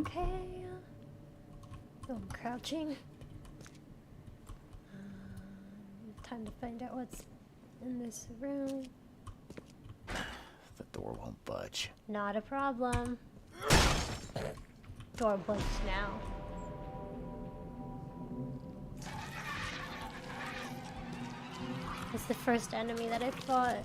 Okay. Oh, I'm crouching. Time to find out what's in this room. The door won't budge. Not a problem. Door budged now. It's the first enemy that I fought.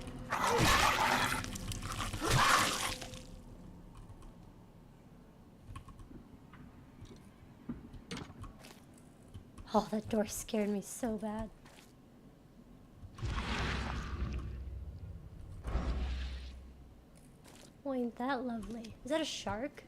Oh, that door scared me so bad. Oh, ain't that lovely? Is that a shark?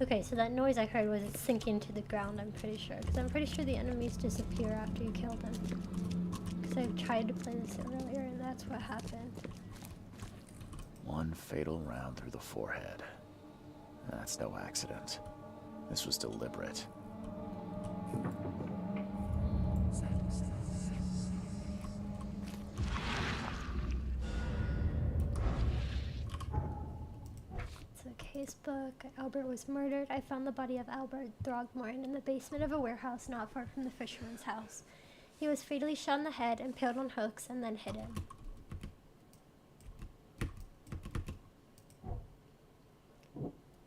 Okay, so that noise I heard was it sinking to the ground, I'm pretty sure. Because I'm pretty sure the enemies disappear after you kill them. Because I tried to play this earlier and that's what happened. One fatal round through the forehead. That's no accident. This was deliberate. It's a case book. Albert was murdered. I found the body of Albert Throgmorton in the basement of a warehouse not far from the fisherman's house. He was fatally shot in the head, impaled on hooks, and then hidden.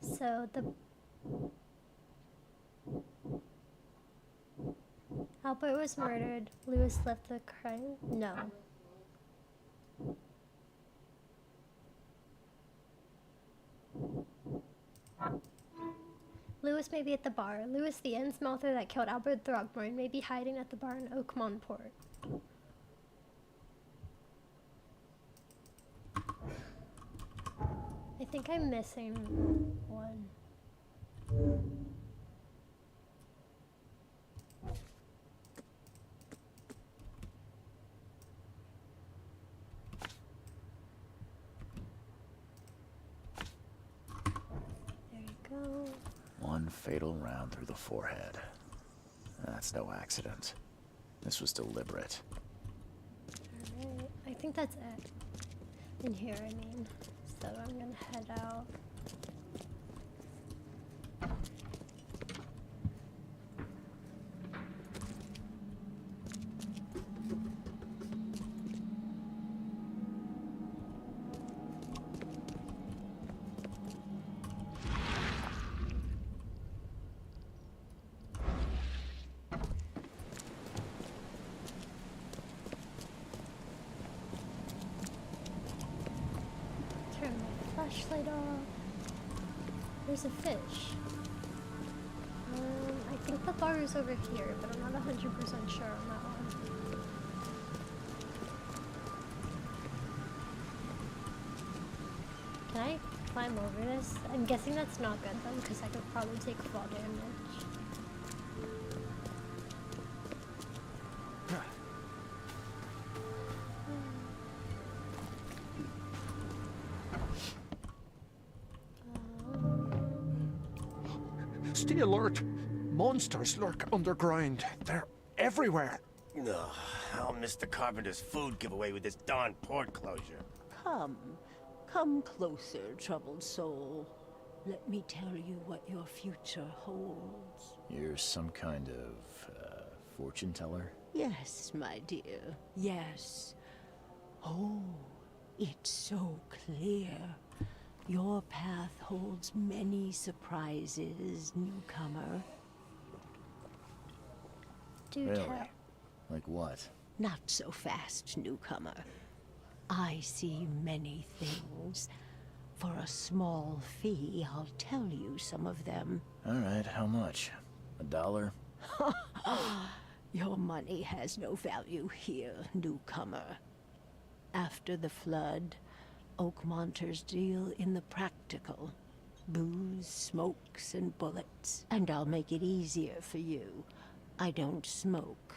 So the Albert was murdered. Lewis left the crime. No. Lewis may be at the bar. Lewis, the ends-mouther that killed Albert Throgmorton, may be hiding at the bar in Oakmontport. I think I'm missing one. There you go. One fatal round through the forehead. That's no accident. This was deliberate. Alright, I think that's it. In here, I mean. So I'm gonna head out. Turn my flashlight off. There's a fish. I think the bar is over here, but I'm not 100% sure on that one. Can I climb over this? I'm guessing that's not good though, because I could probably take fall damage. Stay alert. Monsters lurk underground. They're everywhere. Ugh, I'll miss the carpenter's food giveaway with this darn port closure. Come closer, troubled soul. Let me tell you what your future holds. You're some kind of, fortune teller? Yes, my dear, yes. Oh, it's so clear. Your path holds many surprises, newcomer. Do Really? tell. Like what? Not so fast, newcomer. I see many things. For a small fee, I'll tell you some of them. Alright, how much? $1? Your money has no value here, newcomer. After the flood, Oakmonters deal in the practical. Booze, smokes, and bullets. And I'll make it easier for you. I don't smoke.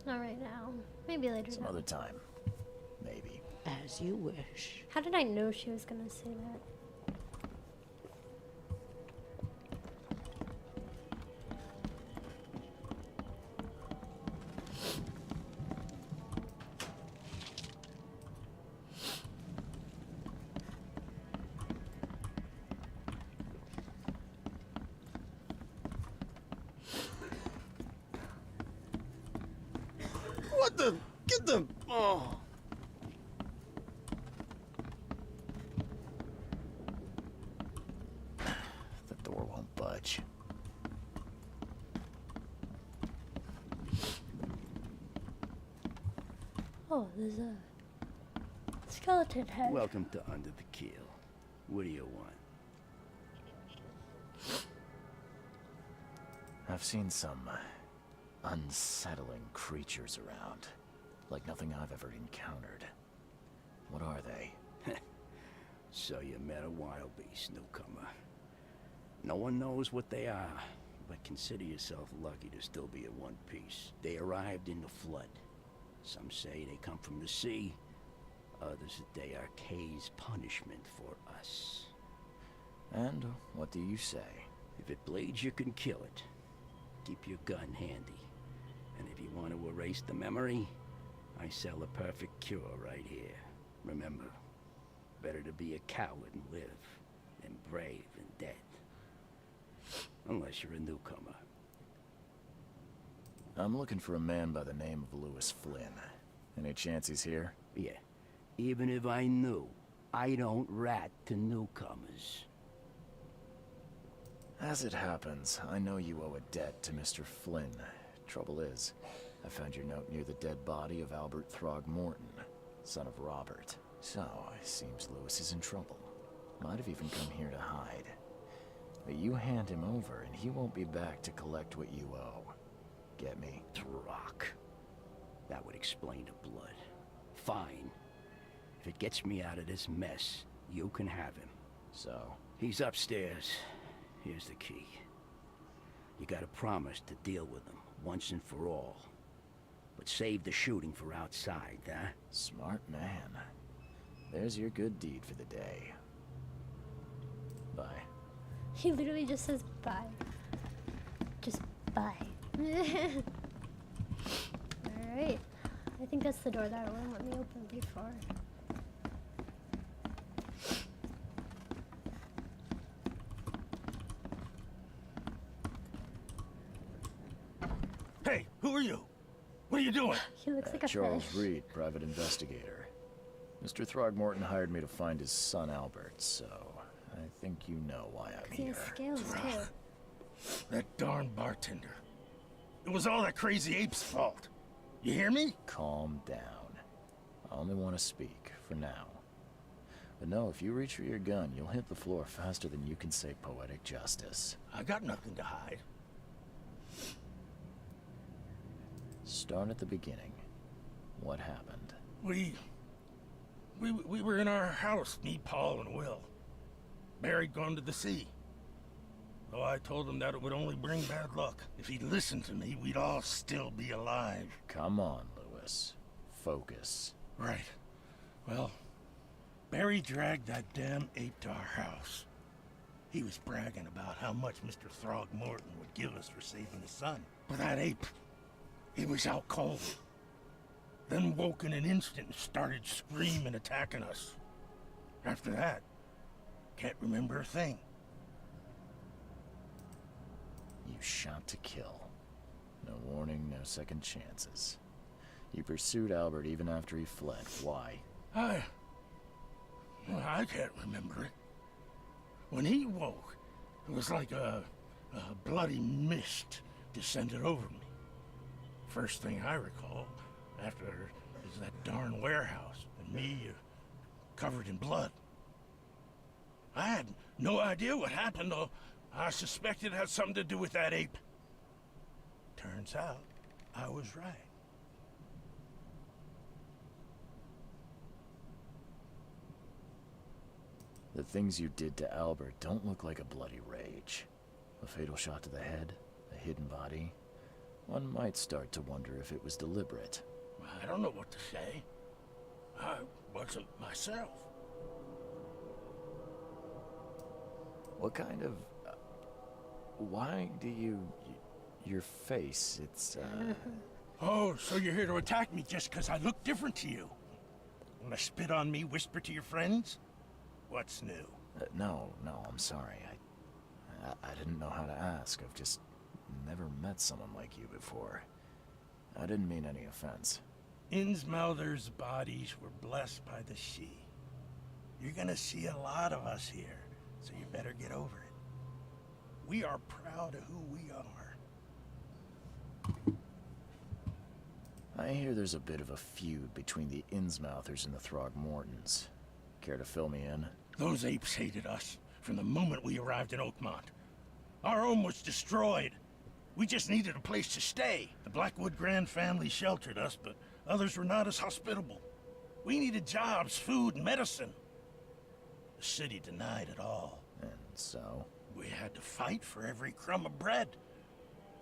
Not right now. Maybe later. Some other time. Maybe. As you wish. How did I know she was gonna say that? What the? Get the... Oh. The door won't budge. Oh, there's a skeleton head. Welcome to Under the Keel. What do you want? I've seen some unsettling creatures around. Like nothing I've ever encountered. What are they? So you met a wild beast, newcomer. No one knows what they are, but consider yourself lucky to still be in one piece. They arrived in the flood. Some say they come from the sea. Others that they are Kay's punishment for us. And what do you say? If it bleeds, you can kill it. Keep your gun handy. And if you want to erase the memory, I sell a perfect cure right here. Remember, better to be a coward and live than brave and dead. Unless you're a newcomer. I'm looking for a man by the name of Lewis Flynn. Any chance he's here? Yeah, even if I knew, I don't rat to newcomers. As it happens, I know you owe a debt to Mr. Flynn. Trouble is, I found your note near the dead body of Albert Throgmorton, son of Robert. So, it seems Lewis is in trouble. Might have even come here to hide. But you hand him over, and he won't be back to collect what you owe. Get me? Rock. That would explain the blood. Fine. If it gets me out of this mess, you can have him. So? He's upstairs. Here's the key. You gotta promise to deal with him, once and for all. But save the shooting for outside, huh? Smart man. There's your good deed for the day. Bye. He literally just says bye. Just bye. Alright. I think that's the door that it wouldn't let me open before. Hey, who are you? What are you doing? He looks like a Charles fish. Reed, private investigator. Mr. Throgmorton hired me to find his son Albert, so I think you know why I'm He here. has scales too. That darn bartender. It was all that crazy ape's fault. You hear me? Calm down. I only want to speak, for now. But no, if you reach for your gun, you'll hit the floor faster than you can say poetic justice. I got nothing to hide. Start at the beginning. What happened? We were in our house, me, Paul, and Will. Barry'd gone to the sea. Though I told him that it would only bring bad luck. If he'd listened to me, we'd all still be alive. Come on, Lewis. Focus. Right. Well, Barry dragged that damn ape to our house. He was bragging about how much Mr. Throgmorton would give us for saving his son. But that ape, he was out cold. Then woke in an instant and started screaming, attacking us. After that, can't remember a thing. You shot to kill. No warning, no second chances. You pursued Albert even after he fled. Why? I can't remember it. When he woke, it was like a bloody mist descended over me. First thing I recall after is that darn warehouse and me covered in blood. I had no idea what happened, though. I suspected it had something to do with that ape. Turns out, I was right. The things you did to Albert don't look like a bloody rage. A fatal shot to the head, a hidden body. One might start to wonder if it was deliberate. I don't know what to say. I wasn't myself. What kind of... why do you... your face, it's, Oh, so you're here to attack me just because I look different to you? Want to spit on me, whisper to your friends? What's new? no, I'm sorry. I didn't know how to ask. I've just never met someone like you before. I didn't mean any offense. Innsmouther's bodies were blessed by the sea. You're gonna see a lot of us here, so you better get over it. We are proud of who we are. I hear there's a bit of a feud between the Innsmouthers and the Throgmortons. Care to fill me in? Those apes hated us from the moment we arrived in Oakmont. Our home was destroyed. We just needed a place to stay. The Blackwood Grand family sheltered us, but others were not as hospitable. We needed jobs, food, and medicine. The city denied it all. And so? We had to fight for every crumb of bread.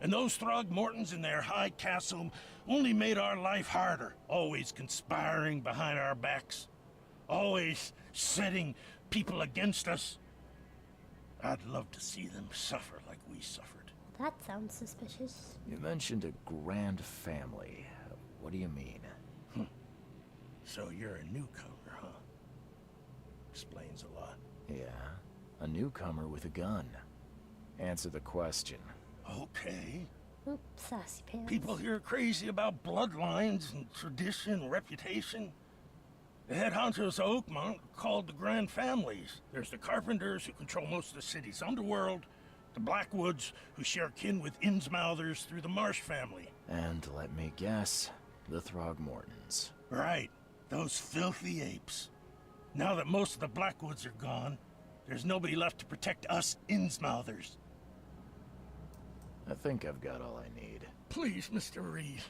And those Throgmortons in their high castle only made our life harder, always conspiring behind our backs, always setting people against us. I'd love to see them suffer like we suffered. That sounds suspicious. You mentioned a grand family. What do you mean? So you're a newcomer, huh? Explains a lot. Yeah, a newcomer with a gun. Answer the question. Okay. Oops, sassy pants. People here are crazy about bloodlines and tradition and reputation. The head honchos of Oakmont are called the Grand Families. There's the Carpenters, who control most of the city's underworld, the Blackwoods, who share kin with Innsmouthers through the Marsh family. And let me guess, the Throgmortons. Right, those filthy apes. Now that most of the Blackwoods are gone, there's nobody left to protect us Innsmouthers. I think I've got all I need. Please, Mr. Reed,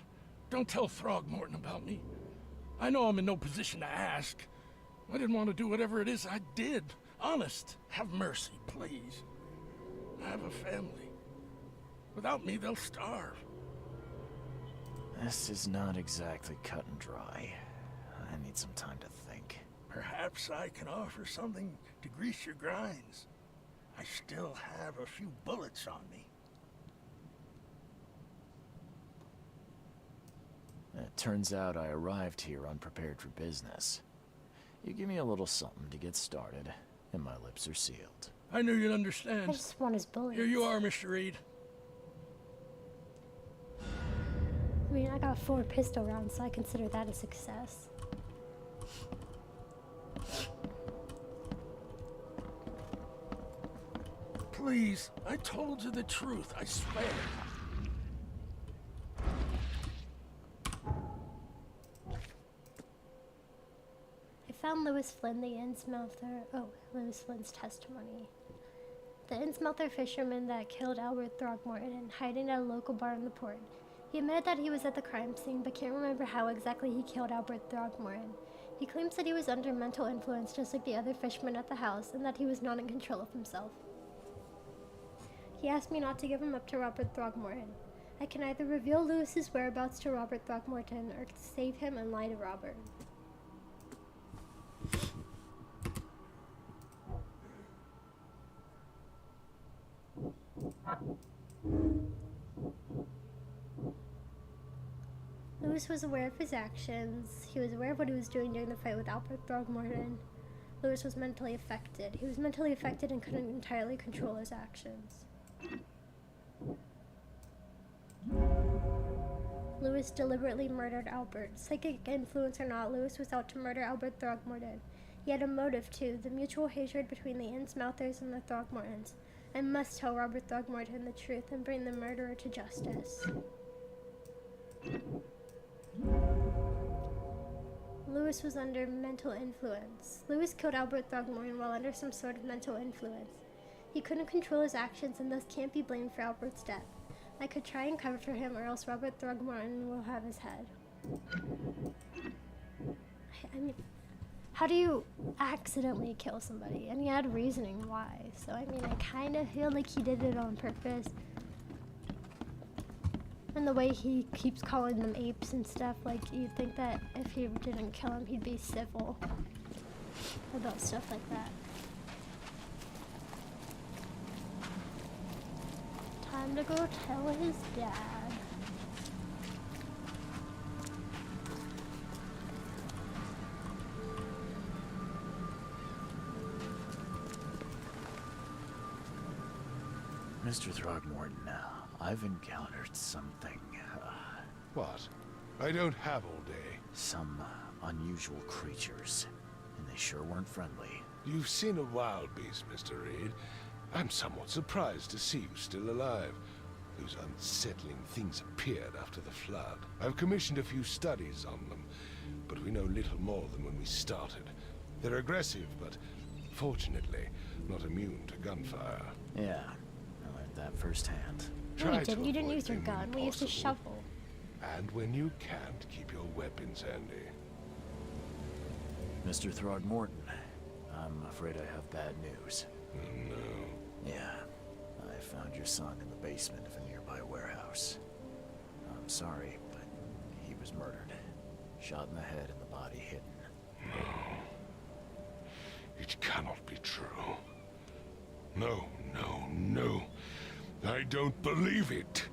don't tell Throgmorton about me. I know I'm in no position to ask. I didn't want to do whatever it is I did. Honest, have mercy, please. I have a family. Without me, they'll starve. This is not exactly cut and dry. I need some time to think. Perhaps I can offer something to grease your grinds. I still have a few bullets on me. It turns out I arrived here unprepared for business. You give me a little something to get started, and my lips are sealed. I knew you'd I understand. just want his bullets. Here you are, Mr. Reed. I mean, I got 4 pistol rounds, so I consider that a success. Please, I told you the truth, I swear. I found Lewis Flynn, the Innsmouther. Oh, Lewis Flynn's testimony. The Innsmouther fisherman that killed Albert Throgmorton, hiding at a local bar in the port. He admitted that he was at the crime scene, but can't remember how exactly he killed Albert Throgmorton. He claims that he was under mental influence just like the other fishermen at the house, and that he was not in control of himself. He asked me not to give him up to Robert Throgmorton. I can either reveal Lewis's whereabouts to Robert Throgmorton, or save him and lie to Robert. Lewis was aware of his actions. He was aware of what he was doing during the fight with Albert Throgmorton. Lewis was mentally affected. He was mentally affected and couldn't entirely control his actions. Lewis deliberately murdered Albert. Psychic influence or not, Lewis was out to murder Albert Throgmorton. He had a motive too, the mutual hatred between the Innsmouthers and the Throgmortons. I must tell Robert Throgmorton the truth and bring the murderer to justice. Lewis was under mental influence. Lewis killed Albert Throgmorton while under some sort of mental influence. He couldn't control his actions and thus can't be blamed for Albert's death. I could try and cover for him, or else Robert Throgmorton will have his head. I mean, how do you accidentally kill somebody? And he had reasoning why. So, I mean, I kind of feel like he did it on purpose. And the way he keeps calling them apes and stuff, like, you'd think that if he didn't kill him, he'd be civil about stuff like that. Time to go tell his dad. Mr. Throgmorton, I've encountered something. What? I don't have all day. Some unusual creatures, and they sure weren't friendly. You've seen a wild beast, Mr. Reed. I'm somewhat surprised to see you still alive. Those unsettling things appeared after the flood. I've commissioned a few studies on them, but we know little more than when we started. They're aggressive, but fortunately, not immune to gunfire. Yeah, I learned that firsthand. No, Try you to didn't. You didn't avoid use your them gun. when We used a possible. shovel. And when you can't, keep your weapons handy. Mr. Throgmorton, I'm afraid I have bad news. No. Yeah, I found your son in the basement of a nearby warehouse. I'm sorry, but he was murdered. Shot in the head and the body hidden. It cannot be true. No, no, no. I don't believe it.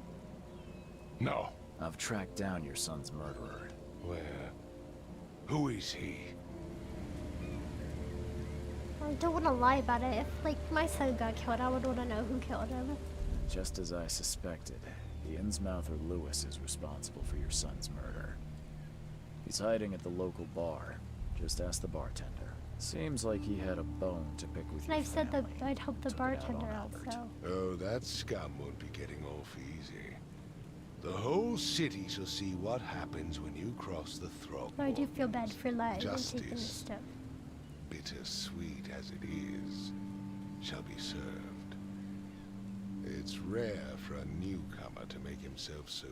No. I've tracked down your son's murderer. Where? Who is he? I don't want to lie about it. If, like, my son got killed, I would want to know who killed him. Just as I suspected, the Innsmouther Lewis is responsible for your son's murder. He's hiding at the local bar. Just ask the bartender. Seems like he had a bone to pick with And your I've said that family. I'd help the Took it out bartender on out, Albert. so. Oh, that scum won't be getting off easy. The whole city shall see what happens when you cross the Throg. But I do feel bad for lying and taking this Justice. stuff. Bittersweet as it is, shall be served. It's rare for a newcomer to make himself so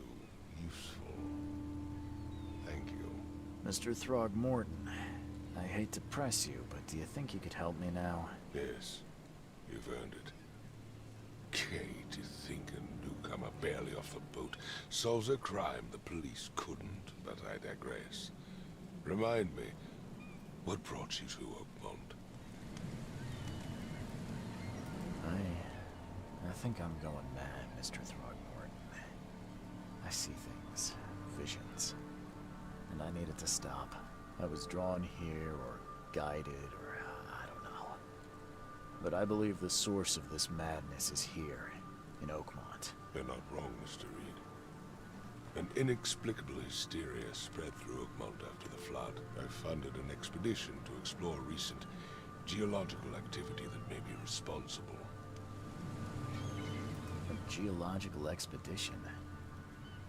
useful. Thank you. Mr. Throgmorton, I hate to press you, but do you think you could help me now? Yes, you've earned it. Kay, to think a newcomer barely off the boat solves a crime the police couldn't, but I digress. Remind me, what brought you to Oakmont? I think I'm going mad, Mr. Throgmorton. I see things, visions, and I needed to stop. I was drawn here, or guided, or I don't know. But I believe the source of this madness is here, in Oakmont. You're not wrong, Mr. Reed. An inexplicable hysteria spread through Oakmont after the flood. I funded an expedition to explore recent geological activity that may be responsible. A geological expedition?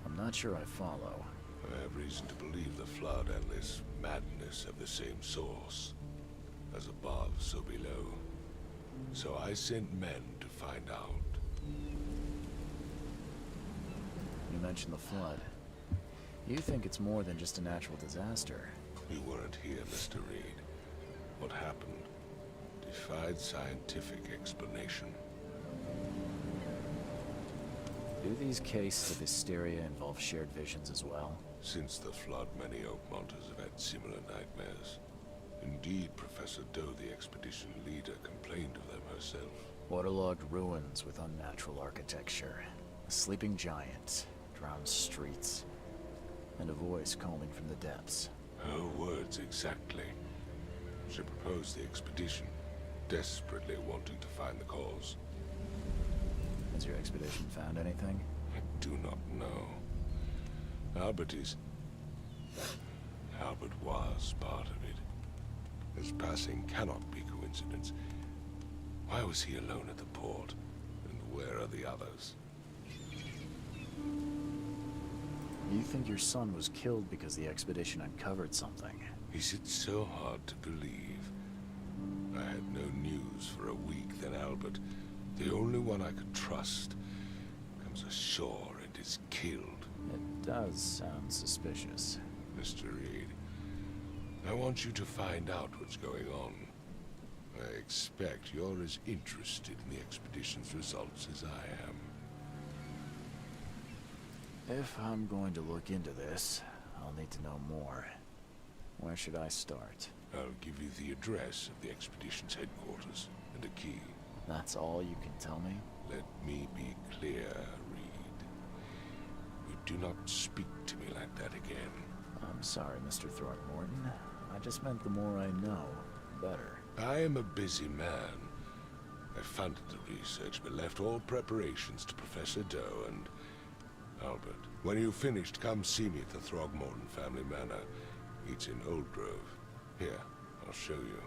I'm not sure I follow. I have reason to believe the flood and this madness have the same source. As above, so below. So I sent men to find out. You mentioned the flood. You think it's more than just a natural disaster. You weren't here, Mr. Reed. What happened defied scientific explanation. Do these cases of hysteria involve shared visions as well? Since the flood, many Oakmonters have had similar nightmares. Indeed, Professor Doe, the expedition leader, complained of them herself. Waterlogged ruins with unnatural architecture, a sleeping giant, drowned streets, and a voice calling from the depths. Her words exactly. She proposed the expedition, desperately wanting to find the cause. Has your expedition found anything? I do not know. Albert was part of it. His passing cannot be coincidence. Why was he alone at the port? And where are the others? You think your son was killed because the expedition uncovered something? Is it so hard to believe? I had no news for a week, then Albert, the only one I could trust, comes ashore and is killed. It does sound suspicious. Mr. Reed, I want you to find out what's going on. I expect you're as interested in the expedition's results as I am. If I'm going to look into this, I'll need to know more. Where should I start? I'll give you the address of the expedition's headquarters and a key. That's all you can tell me? Let me be clear, Reed. You do not speak to me like that again. I'm sorry, Mr. Throgmorton. I just meant the more I know, the better. I am a busy man. I funded the research, but left all preparations to Professor Doe, and Albert. When you've finished, come see me at the Throgmorton family manor. It's in Old Grove. Here, I'll show you.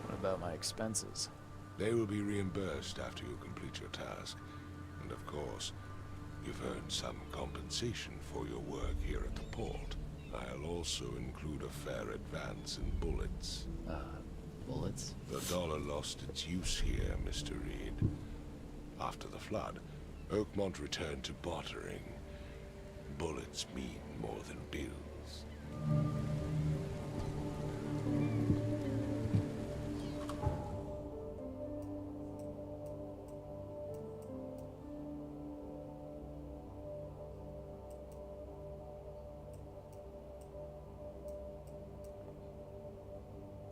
What about my expenses? They will be reimbursed after you complete your task. And of course, you've earned some compensation for your work here at the port. I'll also include a fair advance in bullets. Bullets? The dollar lost its use here, Mr. Reed. After the flood, Oakmont returned to bartering. Bullets mean more than bills.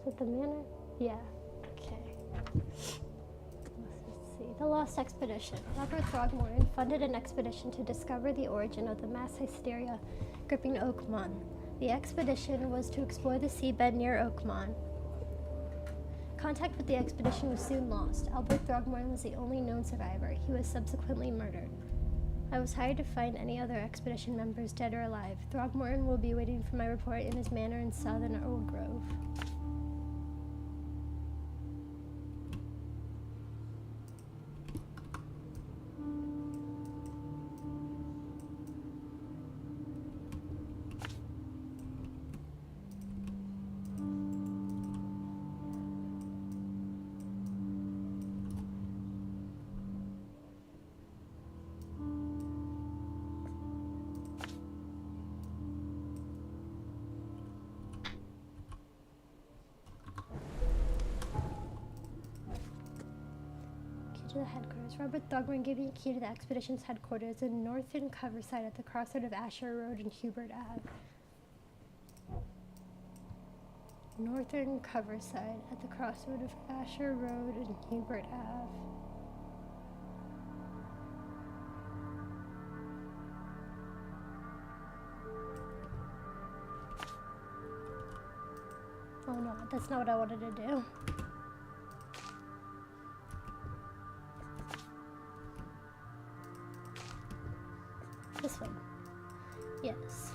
Is it the manor? Yeah. Okay. Let's see. The Lost Expedition. Robert Throgmorton funded an expedition to discover the origin of the mass hysteria gripping Oakmont. The expedition was to explore the seabed near Oakmont. Contact with the expedition was soon lost. Albert Throgmorton was the only known survivor. He was subsequently murdered. I was hired to find any other expedition members, dead or alive. Throgmorton will be waiting for my report in his manor in southern Old Grove. To the headquarters. Robert Throgmorton gave me a key to the expedition's headquarters in Northern Coverside at the crossroad of Asher Road and Hubert Ave. Northern Coverside at the crossroad of Asher Road and Hubert Ave. Oh no, that's not what I wanted to do. This one. Yes.